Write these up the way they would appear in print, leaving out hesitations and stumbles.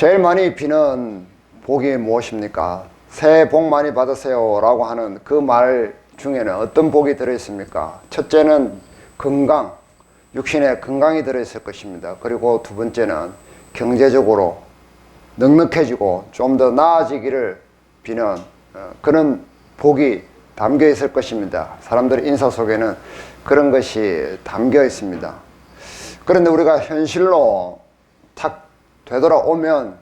제일 많이 비는 복이 무엇입니까? 새해 복 많이 받으세요 라고 하는 그 말 중에는 어떤 복이 들어있습니까? 첫째는 건강, 육신의 건강이 들어있을 것입니다. 그리고 두 번째는 경제적으로 넉넉해지고 좀 더 나아지기를 비는 그런 복이 담겨 있을 것입니다. 사람들의 인사 속에는 그런 것이 담겨 있습니다. 그런데 우리가 현실로 탁 되돌아오면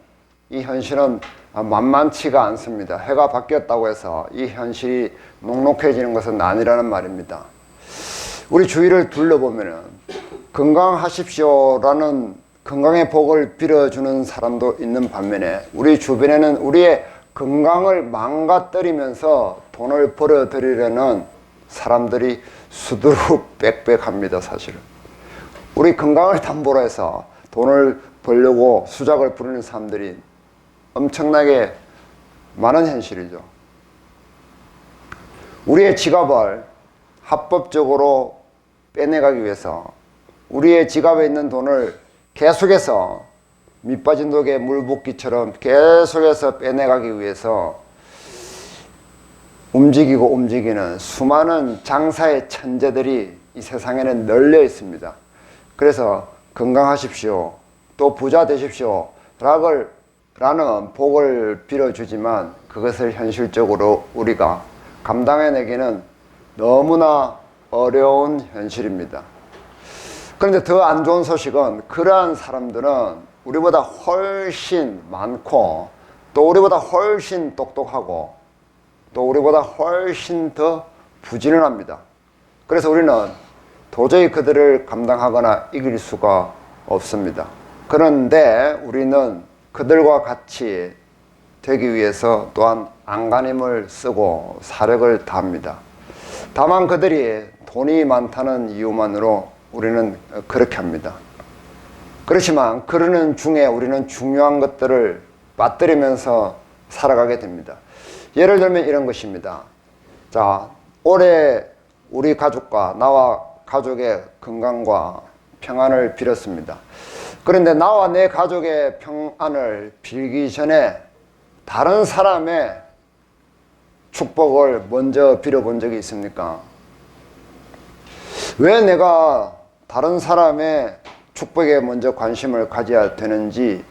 이 현실은 만만치가 않습니다. 해가 바뀌었다고 해서 이 현실이 녹록해지는 것은 아니라는 말입니다. 우리 주위를 둘러보면 건강하십시오라는 건강의 복을 빌어주는 사람도 있는 반면에 우리 주변에는 우리의 건강을 망가뜨리면서 돈을 벌어들이려는 사람들이 수두룩빽빽합니다. 사실은 우리 건강을 담보로 해서 돈을 벌려고 수작을 부리는 사람들이 엄청나게 많은 현실이죠. 우리의 지갑을 합법적으로 빼내가기 위해서 우리의 지갑에 있는 돈을 계속해서 밑빠진 독에 물 붓기처럼 계속해서 빼내가기 위해서 움직이는 수많은 장사의 천재들이 이 세상에는 널려 있습니다. 그래서 건강하십시오, 또 부자 되십시오 라는 복을 빌어주지만 그것을 현실적으로 우리가 감당해내기는 너무나 어려운 현실입니다. 그런데 더 안 좋은 소식은 그러한 사람들은 우리보다 훨씬 많고 또 우리보다 훨씬 똑똑하고 또 우리보다 훨씬 더 부지런합니다. 그래서 우리는 도저히 그들을 감당하거나 이길 수가 없습니다. 그런데 우리는 그들과 같이 되기 위해서 또한 안간힘을 쓰고 사력을 다합니다. 다만 그들이 돈이 많다는 이유만으로 우리는 그렇게 합니다. 그렇지만 그러는 중에 우리는 중요한 것들을 빠뜨리면서 살아가게 됩니다. 예를 들면 이런 것입니다. 자, 올해 우리 가족과 나와 가족의 건강과 평안을 빌었습니다. 그런데 나와 내 가족의 평안을 빌기 전에 다른 사람의 축복을 먼저 빌어본 적이 있습니까? 왜 내가 다른 사람의 축복에 먼저 관심을 가져야 되는지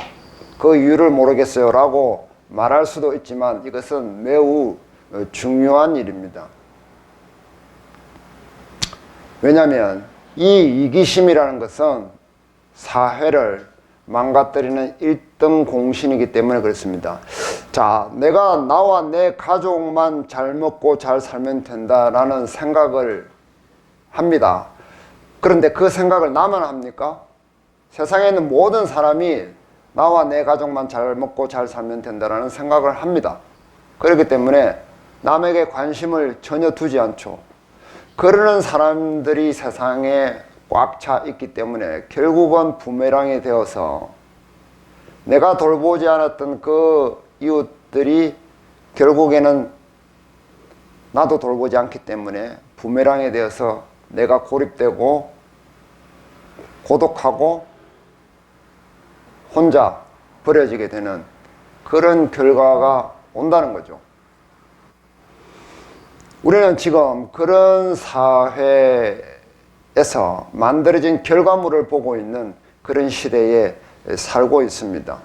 그 이유를 모르겠어요 라고 말할 수도 있지만 이것은 매우 중요한 일입니다. 왜냐하면 이 이기심이라는 것은 사회를 망가뜨리는 1등 공신이기 때문에 그렇습니다. 자, 내가 나와 내 가족만 잘 먹고 잘 살면 된다라는 생각을 합니다. 그런데 그 생각을 나만 합니까? 세상에 있는 모든 사람이 나와 내 가족만 잘 먹고 잘 살면 된다라는 생각을 합니다. 그렇기 때문에 남에게 관심을 전혀 두지 않죠. 그러는 사람들이 세상에 꽉 차 있기 때문에 결국은 부메랑이 되어서 내가 돌보지 않았던 그 이웃들이 결국에는 나도 돌보지 않기 때문에 부메랑이 되어서 내가 고립되고 고독하고 혼자 버려지게 되는 그런 결과가 온다는 거죠. 우리는 지금 그런 사회에서 만들어진 결과물을 보고 있는 그런 시대에 살고 있습니다.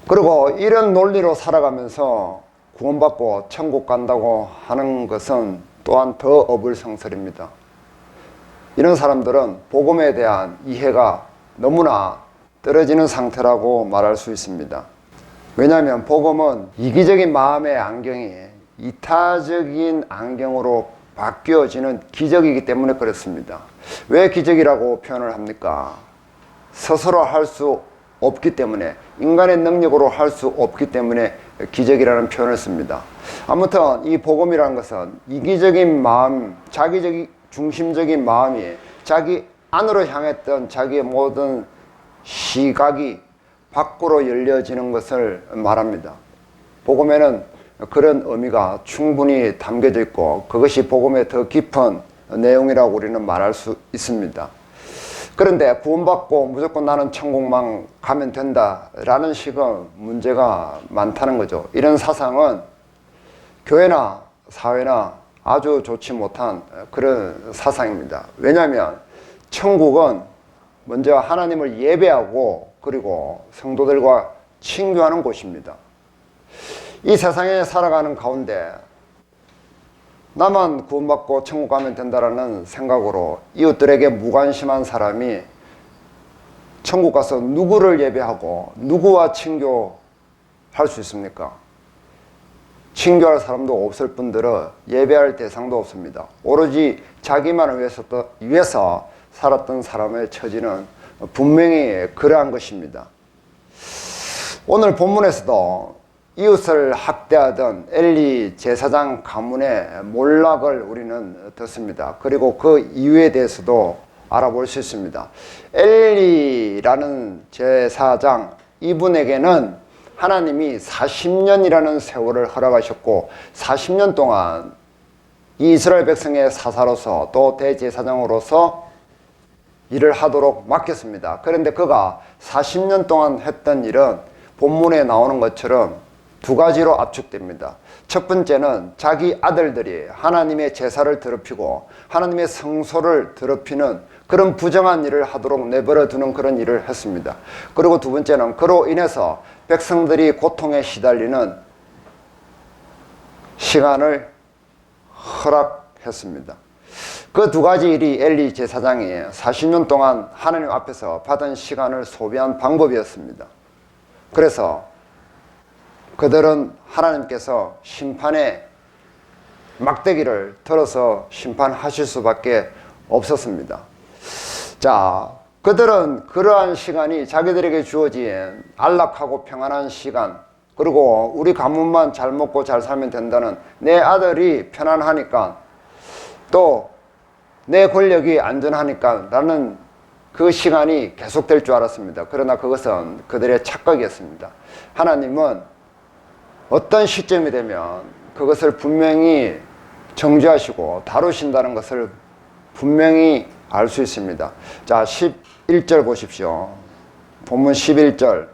그리고 이런 논리로 살아가면서 구원받고 천국 간다고 하는 것은 또한 더 어불성설입니다. 이런 사람들은 복음에 대한 이해가 너무나 떨어지는 상태라고 말할 수 있습니다. 왜냐하면 복음은 이기적인 마음의 안경이 이타적인 안경으로 바뀌어지는 기적이기 때문에 그렇습니다. 왜 기적이라고 표현을 합니까? 스스로 할 수 없기 때문에, 인간의 능력으로 할 수 없기 때문에 기적이라는 표현을 씁니다. 아무튼 이 복음이라는 것은 이기적인 마음, 자기 중심적인 마음이 자기 안으로 향했던 자기의 모든 시각이 밖으로 열려지는 것을 말합니다. 복음에는 그런 의미가 충분히 담겨져 있고 그것이 복음의 더 깊은 내용이라고 우리는 말할 수 있습니다. 그런데 구원받고 무조건 나는 천국만 가면 된다라는 식의 문제가 많다는 거죠. 이런 사상은 교회나 사회나 아주 좋지 못한 그런 사상입니다. 왜냐하면 천국은 먼저 하나님을 예배하고 그리고 성도들과 친교하는 곳입니다. 이 세상에 살아가는 가운데 나만 구원받고 천국 가면 된다라는 생각으로 이웃들에게 무관심한 사람이 천국 가서 누구를 예배하고 누구와 친교할 수 있습니까? 친교할 사람도 없을 뿐더러 예배할 대상도 없습니다. 오로지 자기만을 위해서 살았던 사람의 처지는 분명히 그러한 것입니다. 오늘 본문에서도 이웃을 학대하던 엘리 제사장 가문의 몰락을 우리는 듣습니다. 그리고 그 이유에 대해서도 알아볼 수 있습니다. 엘리라는 제사장, 이분에게는 하나님이 40년이라는 세월을 허락하셨고 40년 동안 이 이스라엘 백성의 사사로서 또 대제사장으로서 일을 하도록 맡겼습니다. 그런데 그가 40년 동안 했던 일은 본문에 나오는 것처럼 두 가지로 압축됩니다. 첫 번째는 자기 아들들이 하나님의 제사를 더럽히고 하나님의 성소를 더럽히는 그런 부정한 일을 하도록 내버려 두는 그런 일을 했습니다. 그리고 두 번째는 그로 인해서 백성들이 고통에 시달리는 시간을 허락했습니다. 그 두 가지 일이 엘리 제사장이 40년 동안 하나님 앞에서 받은 시간을 소비한 방법이었습니다. 그래서 그들은 하나님께서 심판의 막대기를 들어서 심판하실 수밖에 없었습니다. 자, 그들은 그러한 시간이 자기들에게 주어진 안락하고 평안한 시간, 그리고 우리 가문만 잘 먹고 잘 살면 된다는, 내 아들이 편안하니까 또 내 권력이 안전하니까 라는 그 시간이 계속될 줄 알았습니다. 그러나 그것은 그들의 착각이었습니다. 하나님은 어떤 시점이 되면 그것을 분명히 정죄하시고 다루신다는 것을 분명히 알 수 있습니다. 자, 11절 보십시오. 본문 11절.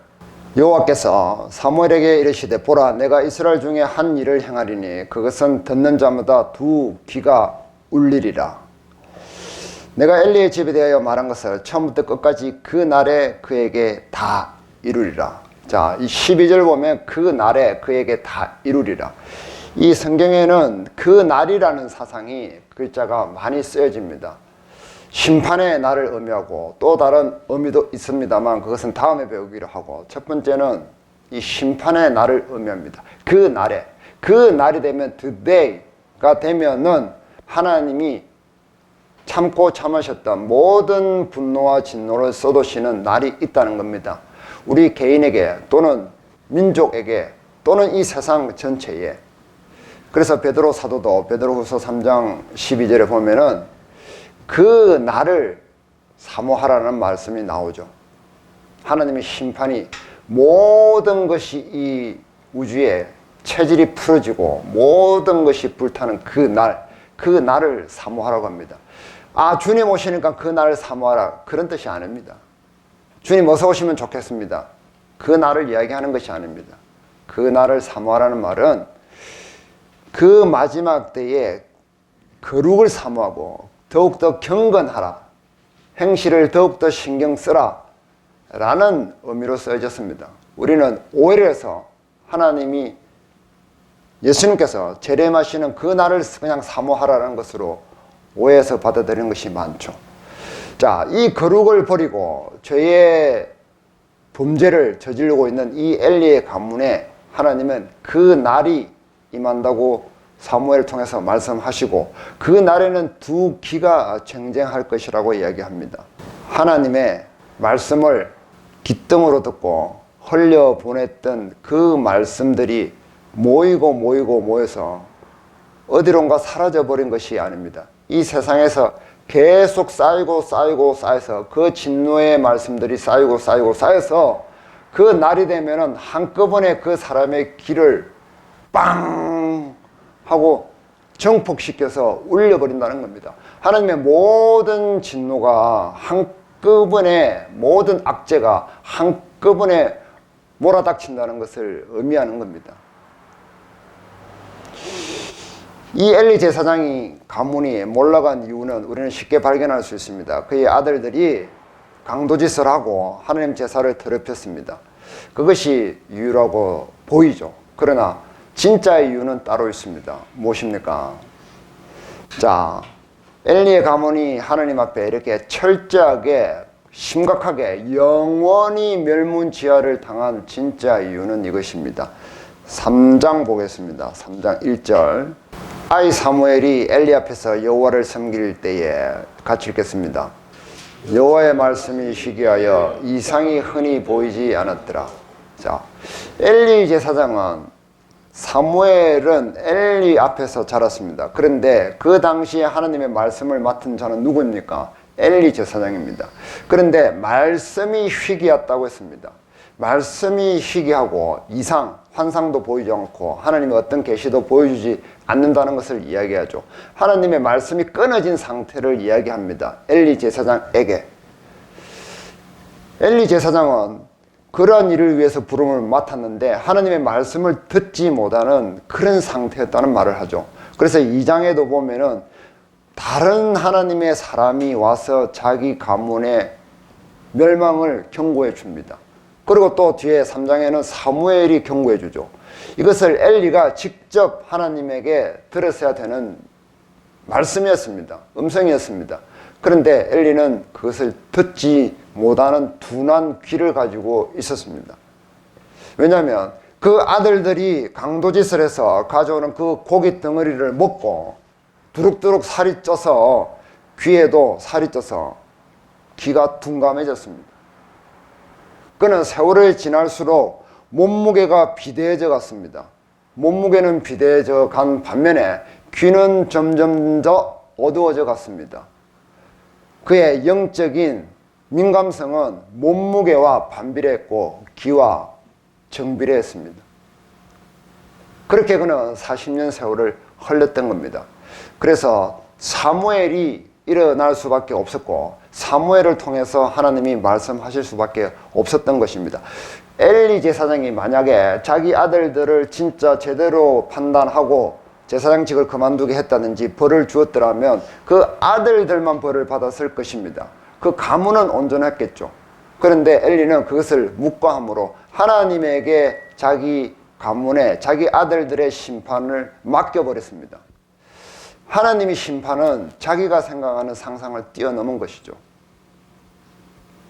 여호와께서 사무엘에게 이르시되 보라, 내가 이스라엘 중에 한 일을 행하리니 그것은 듣는 자마다 두 귀가 울리리라. 내가 엘리의 집에 대하여 말한 것을 처음부터 끝까지 그 날에 그에게 다 이루리라. 자, 이 12절 보면 그 날에 그에게 다 이루리라. 이 성경에는 그 날이라는 사상이 글자가 많이 쓰여집니다. 심판의 날을 의미하고 또 다른 의미도 있습니다만 그것은 다음에 배우기로 하고, 첫 번째는 이 심판의 날을 의미합니다. 그 날에, 그 날이 되면 today가 되면은 하나님이 참고 참으셨던 모든 분노와 진노를 쏟으시는 날이 있다는 겁니다. 우리 개인에게 또는 민족에게 또는 이 세상 전체에. 그래서 베드로 사도도 베드로후서 3장 12절에 보면은 그 날을 사모하라는 말씀이 나오죠. 하나님의 심판이, 모든 것이 이 우주에 체질이 풀어지고 모든 것이 불타는 그 날, 그 날을 사모하라고 합니다. 아, 주님 오시니까 그 날을 사모하라, 그런 뜻이 아닙니다. 주님 어서 오시면 좋겠습니다, 그 날을 이야기하는 것이 아닙니다. 그 날을 사모하라는 말은 그 마지막 때에 거룩을 사모하고 더욱더 경건하라, 행실을 더욱더 신경 쓰라 라는 의미로 쓰여졌습니다. 우리는 오해를 해서 하나님이, 예수님께서 재림하시는 그 날을 그냥 사모하라는 것으로 오해해서 받아들이는 것이 많죠. 자, 이 거룩을 버리고 죄의 범죄를 저지르고 있는 이 엘리의 가문에 하나님은 그 날이 임한다고 사무엘을 통해서 말씀하시고, 그 날에는 두 귀가 쟁쟁할 것이라고 이야기합니다. 하나님의 말씀을 귓등으로 듣고 흘려보냈던 그 말씀들이 모여서 어디론가 사라져버린 것이 아닙니다. 이 세상에서 계속 쌓여서 그 진노의 말씀들이 쌓여서 그 날이 되면은 한꺼번에 그 사람의 귀를 빵 하고 정폭시켜서 울려버린다는 겁니다. 하나님의 모든 진노가 한꺼번에 모든 악재가 한꺼번에 몰아닥친다는 것을 의미하는 겁니다. 이 엘리 제사장이 가문이 몰락한 이유는 우리는 쉽게 발견할 수 있습니다. 그의 아들들이 강도짓을 하고 하나님 제사를 더럽혔습니다. 그것이 이유라고 보이죠. 그러나 진짜의 이유는 따로 있습니다. 무엇입니까? 자, 엘리의 가문이 하나님 앞에 이렇게 철저하게 심각하게 영원히 멸문지화를 당한 진짜 이유는 이것입니다. 3장 보겠습니다. 3장 1절. 아이 사무엘이 엘리 앞에서 여호와를 섬길 때에 같이 읽겠습니다. 여호와의 말씀이 희귀하여 이상이 흔히 보이지 않았더라. 자, 엘리 제사장은 사무엘은 엘리 앞에서 자랐습니다. 그런데 그 당시에 하나님의 말씀을 맡은 자는 누구입니까? 엘리 제사장입니다. 그런데 말씀이 희귀했다고 했습니다. 말씀이 희귀하고 이상, 환상도 보이지 않고 하나님의 어떤 계시도 보여주지 않는다는 것을 이야기하죠. 하나님의 말씀이 끊어진 상태를 이야기합니다. 엘리 제사장에게. 엘리 제사장은 그러한 일을 위해서 부름을 맡았는데 하나님의 말씀을 듣지 못하는 그런 상태였다는 말을 하죠. 그래서 2장에도 보면은 다른 하나님의 사람이 와서 자기 가문의 멸망을 경고해 줍니다. 그리고 또 뒤에 3장에는 사무엘이 경고해 주죠. 이것을 엘리가 직접 하나님에게 들었어야 되는 말씀이었습니다. 음성이었습니다. 그런데 엘리는 그것을 듣지 못하는 둔한 귀를 가지고 있었습니다. 왜냐하면 그 아들들이 강도짓을 해서 가져오는 그 고기 덩어리를 먹고 두룩두룩 살이 쪄서 귀에도 살이 쪄서 귀가 둔감해졌습니다. 그는 세월이 지날수록 몸무게가 비대해져 갔습니다. 몸무게는 비대해져 간 반면에 귀는 점점 더 어두워져 갔습니다. 그의 영적인 민감성은 몸무게와 반비례했고 귀와 정비례했습니다. 그렇게 그는 40년 세월을 흘렸던 겁니다. 그래서 사무엘이 일어날 수밖에 없었고 사무엘을 통해서 하나님이 말씀하실 수밖에 없었던 것입니다. 엘리 제사장이 만약에 자기 아들들을 진짜 제대로 판단하고 제사장직을 그만두게 했다든지 벌을 주었더라면 그 아들들만 벌을 받았을 것입니다. 그 가문은 온전했겠죠. 그런데 엘리는 그것을 묵과함으로 하나님에게 자기 가문에 자기 아들들의 심판을 맡겨버렸습니다. 하나님의 심판은 자기가 생각하는 상상을 뛰어넘은 것이죠.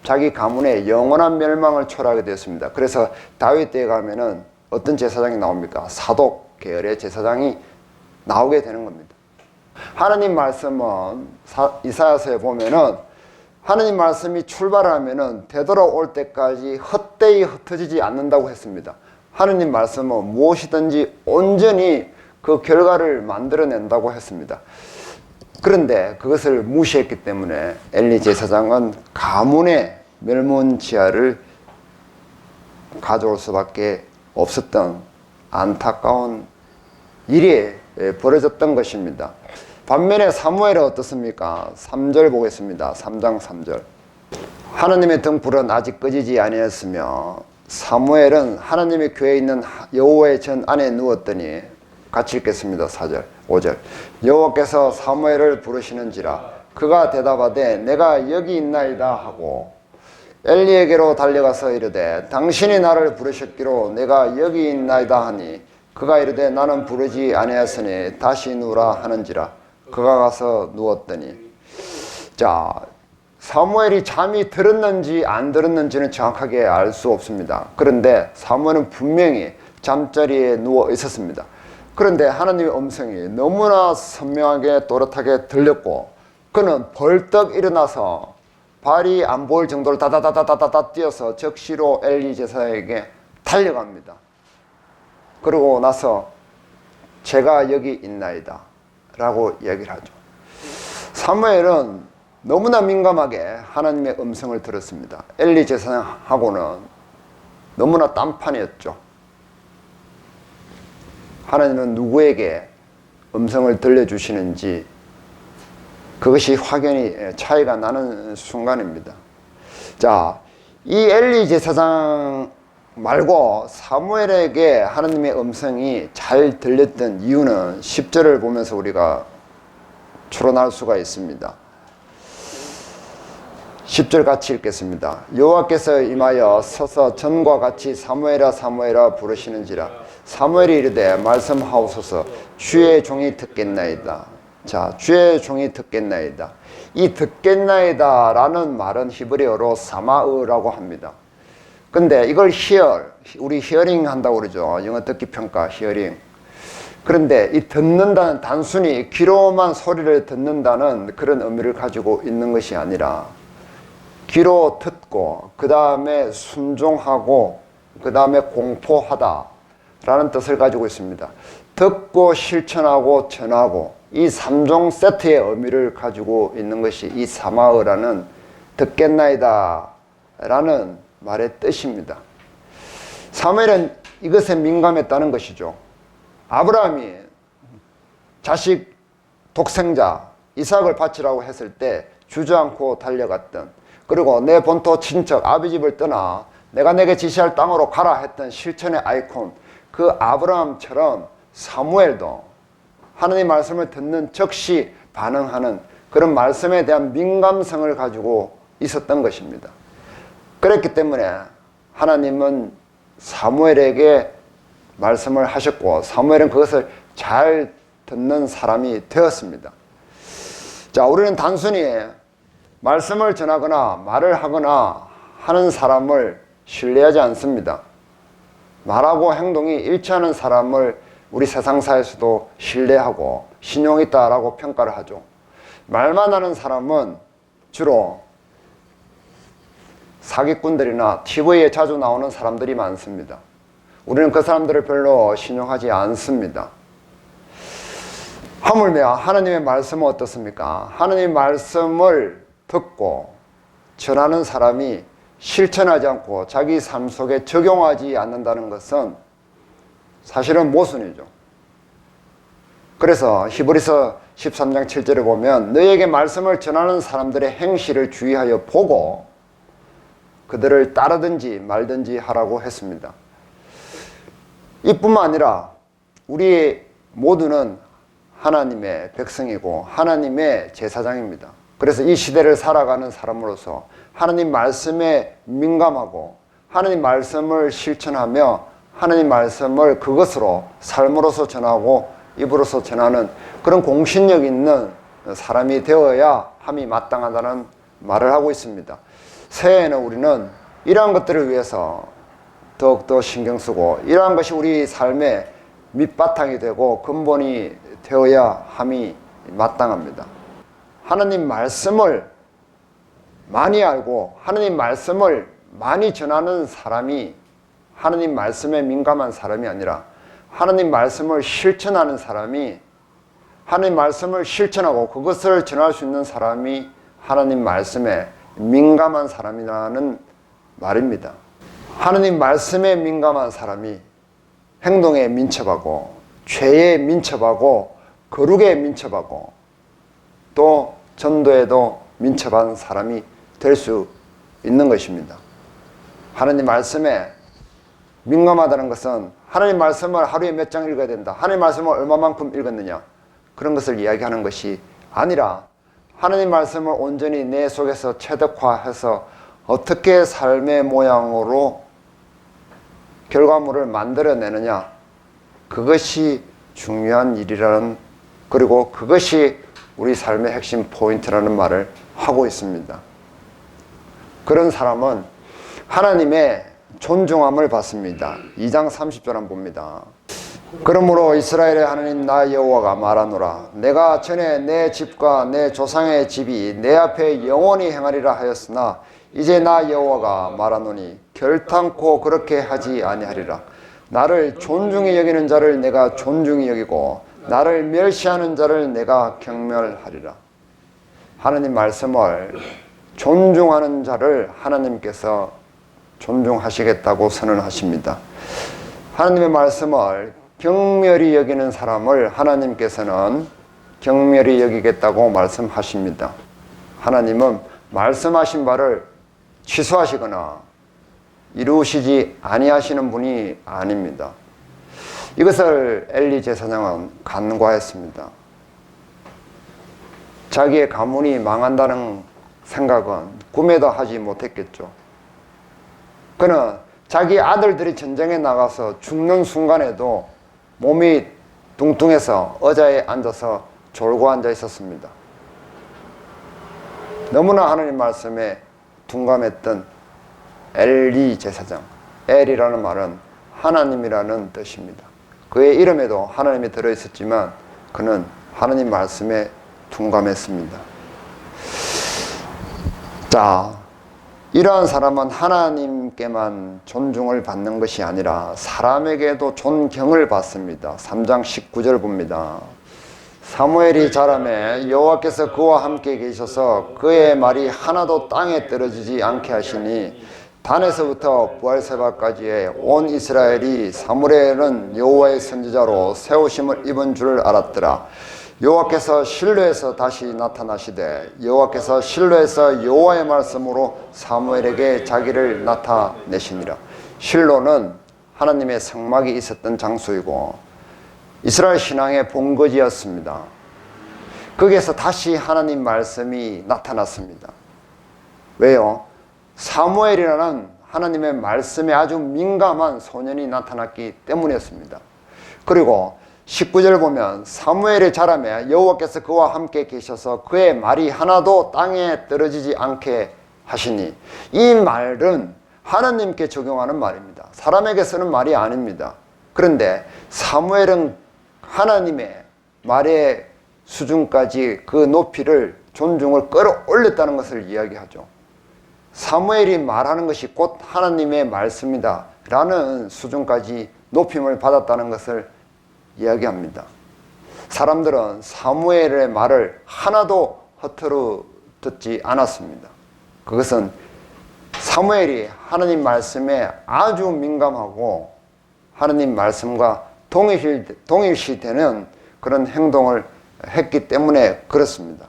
자기 가문의 영원한 멸망을 초래하게 되었습니다. 그래서 다윗 때에 가면은 어떤 제사장이 나옵니까? 사독 계열의 제사장이 나오게 되는 겁니다. 하나님 말씀은 이사야서에 보면은 하나님 말씀이 출발하면은 되돌아올 때까지 헛되이 흩어지지 않는다고 했습니다. 하나님 말씀은 무엇이든지 온전히 그 결과를 만들어낸다고 했습니다. 그런데 그것을 무시했기 때문에 엘리 제사장은 가문의 멸문지화를 가져올 수밖에 없었던 안타까운 일이 벌어졌던 것입니다. 반면에 사무엘은 어떻습니까? 3절 보겠습니다. 3장 3절. 하나님의 등불은 아직 꺼지지 아니었으며 사무엘은 하나님의 교회에 있는 여호와의 전 안에 누웠더니 같이 읽겠습니다. 4절 5절. 여호와께서 사무엘을 부르시는지라 그가 대답하되 내가 여기 있나이다 하고 엘리에게로 달려가서 이르되 당신이 나를 부르셨기로 내가 여기 있나이다 하니 그가 이르되 나는 부르지 아니하였으니 다시 누우라 하는지라 그가 가서 누웠더니. 자, 사무엘이 잠이 들었는지 안 들었는지는 정확하게 알 수 없습니다. 그런데 사무엘은 분명히 잠자리에 누워 있었습니다. 그런데 하나님의 음성이 너무나 선명하게 또렷하게 들렸고 그는 벌떡 일어나서 발이 안 보일 정도로 다다다다다다 뛰어서 적시로 엘리 제사에게 달려갑니다. 그러고 나서 제가 여기 있나이다 라고 얘기를 하죠. 사무엘은 너무나 민감하게 하나님의 음성을 들었습니다. 엘리 제사장하고는 너무나 딴판이었죠. 하나님은 누구에게 음성을 들려주시는지 그것이 확연히 차이가 나는 순간입니다. 자, 이 엘리 제사장 말고 사무엘에게 하나님의 음성이 잘 들렸던 이유는 10절을 보면서 우리가 추론할 수가 있습니다. 10절 같이 읽겠습니다. 여호와께서 임하여 서서 전과 같이 사무엘아 사무엘아 부르시는지라. 사무엘이 이르되 말씀하옵소서. 주의 종이 듣겠나이다. 자, 주의 종이 듣겠나이다. 이 듣겠나이다 라는 말은 히브리어로 사마으라고 합니다. 근데 이걸 우리 히어링 한다고 그러죠. 영어 듣기 평가 히어링. 그런데 이 듣는다는 단순히 귀로만 소리를 듣는다는 그런 의미를 가지고 있는 것이 아니라 귀로 듣고 그 다음에 순종하고 그 다음에 공포하다 라는 뜻을 가지고 있습니다. 듣고 실천하고 전하고 이 3종 세트의 의미를 가지고 있는 것이 이 사마으라는 듣겠나이다 라는 말의 뜻입니다. 사무엘은 이것에 민감했다는 것이죠. 아브라함이 자식 독생자 이삭을 바치라고 했을 때 주저앉고 달려갔던, 그리고 내 본토 친척 아비 집을 떠나 내가 내게 지시할 땅으로 가라 했던 실천의 아이콘, 그 아브라함처럼 사무엘도 하나님 말씀을 듣는 즉시 반응하는 그런 말씀에 대한 민감성을 가지고 있었던 것입니다. 그랬기 때문에 하나님은 사무엘에게 말씀을 하셨고 사무엘은 그것을 잘 듣는 사람이 되었습니다. 자, 우리는 단순히 말씀을 전하거나 말을 하거나 하는 사람을 신뢰하지 않습니다. 말하고 행동이 일치하는 사람을 우리 세상사에서도 신뢰하고 신용 있다라고 평가를 하죠. 말만 하는 사람은 주로 사기꾼들이나 TV에 자주 나오는 사람들이 많습니다. 우리는 그 사람들을 별로 신용하지 않습니다. 하물며 하나님의 말씀은 어떻습니까? 하나님의 말씀을 듣고 전하는 사람이 실천하지 않고 자기 삶 속에 적용하지 않는다는 것은 사실은 모순이죠. 그래서 히브리서 13장 7절에 보면 너희에게 말씀을 전하는 사람들의 행실을 주의하여 보고 그들을 따르든지 말든지 하라고 했습니다. 이뿐만 아니라 우리 모두는 하나님의 백성이고 하나님의 제사장입니다. 그래서 이 시대를 살아가는 사람으로서 하나님 말씀에 민감하고 하나님 말씀을 실천하며 하나님 말씀을 그것으로 삶으로서 전하고 입으로서 전하는 그런 공신력 있는 사람이 되어야 함이 마땅하다는 말을 하고 있습니다. 새해에는 우리는 이러한 것들을 위해서 더욱더 신경 쓰고 이러한 것이 우리 삶의 밑바탕이 되고 근본이 되어야 함이 마땅합니다. 하나님 말씀을 많이 알고 하나님 말씀을 많이 전하는 사람이 하나님 말씀에 민감한 사람이 아니라 하나님 말씀을 실천하는 사람이, 하나님 말씀을 실천하고 그것을 전할 수 있는 사람이 하나님 말씀에 민감한 사람이라는 말입니다. 하나님 말씀에 민감한 사람이 행동에 민첩하고 죄에 민첩하고 거룩에 민첩하고 또 전도에도 민첩한 사람이 될 수 있는 것입니다. 하나님 말씀에 민감하다는 것은 하나님 말씀을 하루에 몇 장 읽어야 된다, 하나님 말씀을 얼마만큼 읽었느냐, 그런 것을 이야기하는 것이 아니라 하나님 말씀을 온전히 내 속에서 체득화해서 어떻게 삶의 모양으로 결과물을 만들어내느냐, 그것이 중요한 일이라는, 그리고 그것이 우리 삶의 핵심 포인트라는 말을 하고 있습니다. 그런 사람은 하나님의 존중함을 받습니다. 2장 30절 한번 봅니다. 그러므로 이스라엘의 하나님 나 여호와가 말하노라. 내가 전에 내 집과 내 조상의 집이 내 앞에 영원히 행하리라 하였으나 이제 나 여호와가 말하노니 결탄코 그렇게 하지 아니하리라. 나를 존중히 여기는 자를 내가 존중히 여기고 나를 멸시하는 자를 내가 경멸하리라. 하나님 말씀을 존중하는 자를 하나님께서 존중하시겠다고 선언하십니다. 하나님의 말씀을 경멸히 여기는 사람을 하나님께서는 경멸히 여기겠다고 말씀하십니다. 하나님은 말씀하신 바를 취소하시거나 이루시지 아니하시는 분이 아닙니다. 이것을 엘리 제사장은 간과했습니다. 자기의 가문이 망한다는 생각은 꿈에도 하지 못했겠죠. 그는 자기 아들들이 전쟁에 나가서 죽는 순간에도 몸이 뚱뚱해서 의자에 앉아서 졸고 앉아 있었습니다. 너무나 하나님 말씀에 둔감했던 엘리 제사장. 엘이라는 말은 하나님이라는 뜻입니다. 그의 이름에도 하나님이 들어있었지만 그는 하나님 말씀에 둔감했습니다. 자, 이러한 사람은 하나님께만 존중을 받는 것이 아니라 사람에게도 존경을 받습니다. 3장 19절 봅니다. 사무엘이 자라매 여호와께서 그와 함께 계셔서 그의 말이 하나도 땅에 떨어지지 않게 하시니 단에서부터 부엘세바까지의 온 이스라엘이 사무엘은 여호와의 선지자로 세우심을 입은 줄 알았더라. 여호와께서 실로에서 다시 나타나시되 여호와께서 실로에서 여호와의 말씀으로 사무엘에게 자기를 나타내시니라. 실로는 하나님의 성막이 있었던 장소이고 이스라엘 신앙의 본거지였습니다. 거기에서 다시 하나님 말씀이 나타났습니다. 왜요? 사무엘이라는 하나님의 말씀에 아주 민감한 소년이 나타났기 때문이었습니다. 그리고 19절 보면 사무엘이 자라매 여호와께서 그와 함께 계셔서 그의 말이 하나도 땅에 떨어지지 않게 하시니, 이 말은 하나님께 적용하는 말입니다. 사람에게 쓰는 말이 아닙니다. 그런데 사무엘은 하나님의 말의 수준까지 그 높이를 존중을 끌어올렸다는 것을 이야기하죠. 사무엘이 말하는 것이 곧 하나님의 말씀이다 라는 수준까지 높임을 받았다는 것을 이야기합니다. 사람들은 사무엘의 말을 하나도 허투루 듣지 않았습니다. 그것은 사무엘이 하나님 말씀에 아주 민감하고 하나님 말씀과 동일시되는 그런 행동을 했기 때문에 그렇습니다.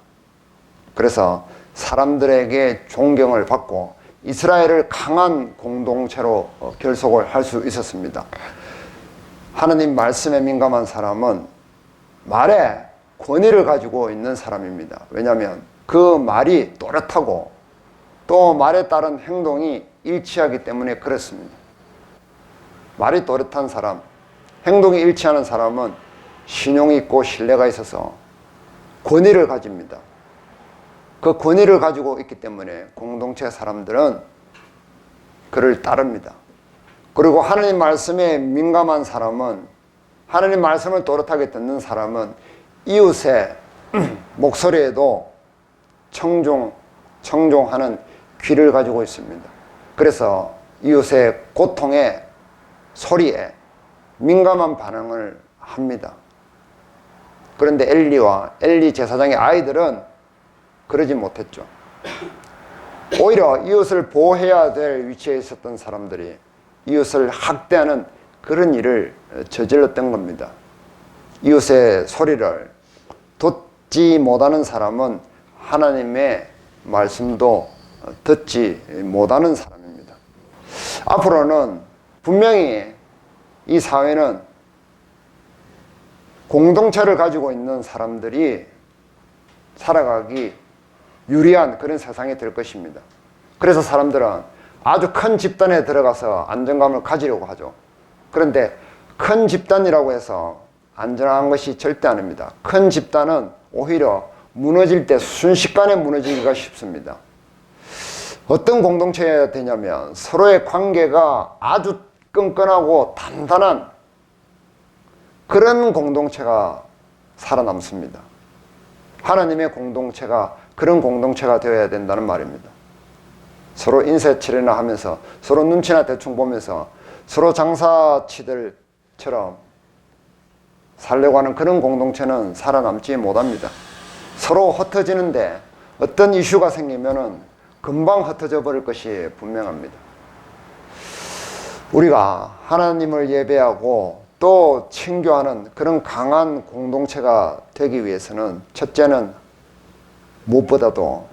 그래서 사람들에게 존경을 받고 이스라엘을 강한 공동체로 결속을 할 수 있었습니다. 하나님 말씀에 민감한 사람은 말에 권위를 가지고 있는 사람입니다. 왜냐하면 그 말이 또렷하고 또 말에 따른 행동이 일치하기 때문에 그렇습니다. 말이 또렷한 사람, 행동이 일치하는 사람은 신용이 있고 신뢰가 있어서 권위를 가집니다. 그 권위를 가지고 있기 때문에 공동체 사람들은 그를 따릅니다. 그리고 하나님 말씀에 민감한 사람은, 하나님 말씀을 또렷하게 듣는 사람은 이웃의 목소리에도 청종하는 귀를 가지고 있습니다. 그래서 이웃의 고통의 소리에 민감한 반응을 합니다. 그런데 엘리 제사장의 아이들은 그러지 못했죠. 오히려 이웃을 보호해야 될 위치에 있었던 사람들이 이웃을 학대하는 그런 일을 저질렀던 겁니다. 이웃의 소리를 듣지 못하는 사람은 하나님의 말씀도 듣지 못하는 사람입니다. 앞으로는 분명히 이 사회는 공동체를 가지고 있는 사람들이 살아가기 유리한 그런 세상이 될 것입니다. 그래서 사람들은 아주 큰 집단에 들어가서 안정감을 가지려고 하죠. 그런데 큰 집단이라고 해서 안전한 것이 절대 아닙니다. 큰 집단은 오히려 무너질 때 순식간에 무너지기가 쉽습니다. 어떤 공동체여야 되냐면 서로의 관계가 아주 끈끈하고 단단한 그런 공동체가 살아남습니다. 하나님의 공동체가 그런 공동체가 되어야 된다는 말입니다. 서로 인사치레나 하면서 서로 눈치나 대충 보면서 서로 장사치들처럼 살려고 하는 그런 공동체는 살아남지 못합니다. 서로 흩어지는데 어떤 이슈가 생기면은 금방 흩어져 버릴 것이 분명합니다. 우리가 하나님을 예배하고 또 친교하는 그런 강한 공동체가 되기 위해서는 첫째는 무엇보다도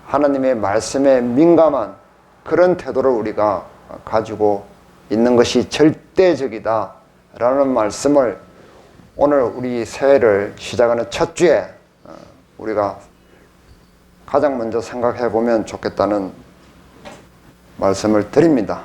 하나님의 말씀에 민감한 그런 태도를 우리가 가지고 있는 것이 절대적이다 라는 말씀을 오늘 우리 새해를 시작하는 첫 주에 우리가 가장 먼저 생각해 보면 좋겠다는 말씀을 드립니다.